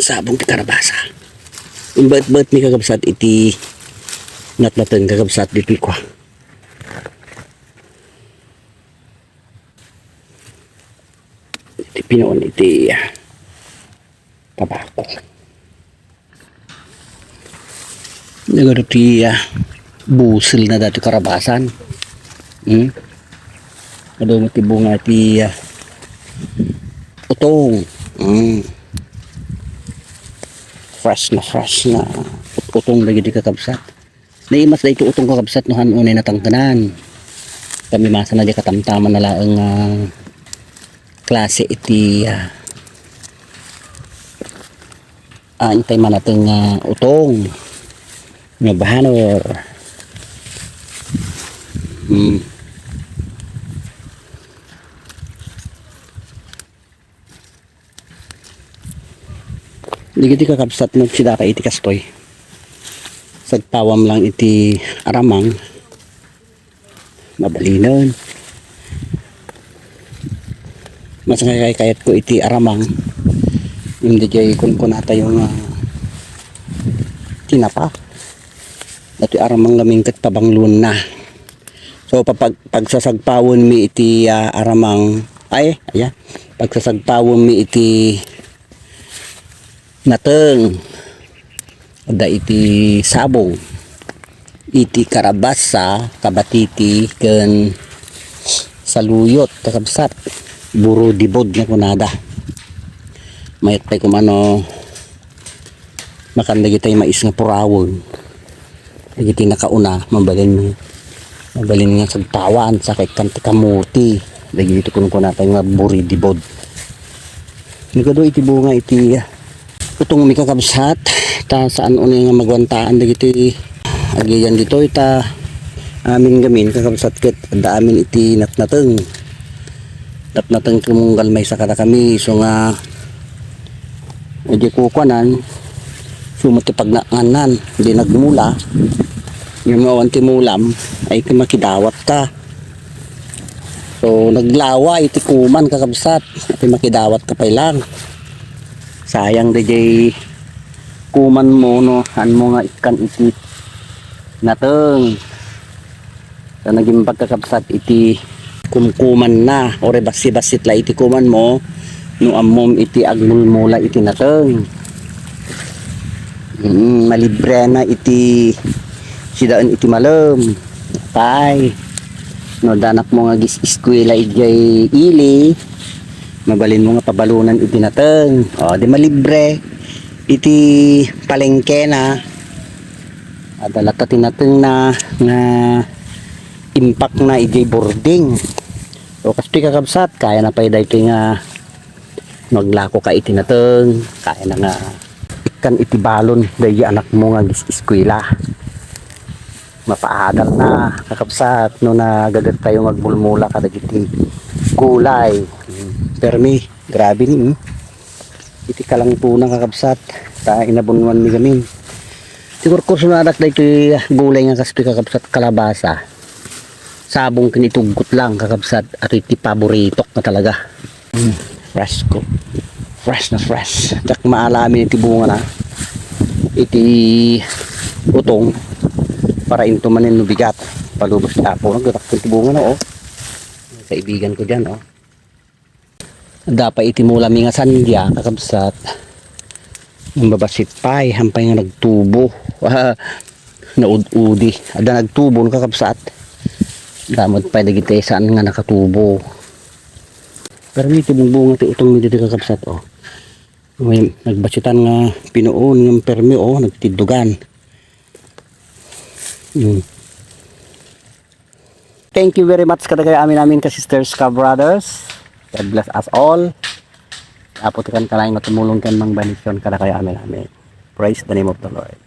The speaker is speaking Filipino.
sabong ti karabasa. Imbat-bat ni kakabsat iti natnatan kakabsat dito ko. Iti pinoon iti tabako. Nagaro ti busil na dati karabasan. Ano mo ti bunga ti utong. Fresh na utong lagi di kakabsat. Naimas na ito utong kakabsat no hanunay na tangkanan. Kami masa na di katamtaman na laang klase iti antay man nating utong nga bahanor. Digiti kakabsat no sida ka iti kastoy. Sagpawam lang iti aramang mabalinon. Mas kayat ko iti aramang hindi jay kun ata yung tinapa. Dati aramang lamingkat pabanglun na. So pagsasagpawon mi iti aramang pagsasagpawon mi iti nateng ada iti sabong iti karabasa kabatiti ken saluyot kakabsat buro dibod na kunada mayat pay kumano makanda gitay mais nga purawon giti nakauna mabalin nga sagtawan sa kay kanti kamuti dagi dito kun kunata nga buri dibod nigado iti bunga iti utong mi kakabsat ta saan unay nga magwantaan dagiti agiyan dito ita amin gamin kakabsat ket da amin iti natnateng kumunggal may sakara kami so nga edi kukuanan sumati pagnanganan di nagmula yung awan ti mulam ay makidawat ka so naglawa iti kuman kakabsat at makidawat ka pa lang sayang DJ kuman mo no han mo nga ikan iti nateng so naging pagkakabsat iti kumkuman na o basi-basit la iti kuman mo no ammom iti agmulmula iti nateng malibre na iti sidaan iti malem pay no danak mo nga gis-eskwela ijay ili mabalin mo nga pabalunan iti nateng o di malibre iti palengke na adalata tinateng na nga impact na ijay boarding o kasi kakabsat kaya na pay dahito nga maglako ka iti nateng kaya na nga ikan iti balon dahil anak mo nga gis-eskwela mapaadal na kakabsat no nagagat tayo magbulmula kada iti kulay permi grabe ni iti kalangtunan kakabsat ta inabunwan mi gamin siguro kurso na anak dahito gulay nga kasi kakabsat kalabasa sabong kinitugot lang kakabsat at iti paboritok na talaga fresh ko fresh na fresh tak maalamin iti bunga na iti utong para into manin no bigat palubos na po nagdatak iti bunga na kaibigan ko dyan dapat iti mula mi nga sandya kakabsat ang babasit pay hampay nga nagtubo naud-udi ada nagtubo no kakabsat damod pay dagiti saan nga nakatubo pero may tibong ti utong mi dito kakabsat may nagbasitan nga pinuon ng permi nagtidugan Thank you very much kada kayo amin ka sisters ka brothers. God bless us all. Apotikan ka lang na tumulong kan mang banisyon kada kayo amin. Praise the name of the Lord.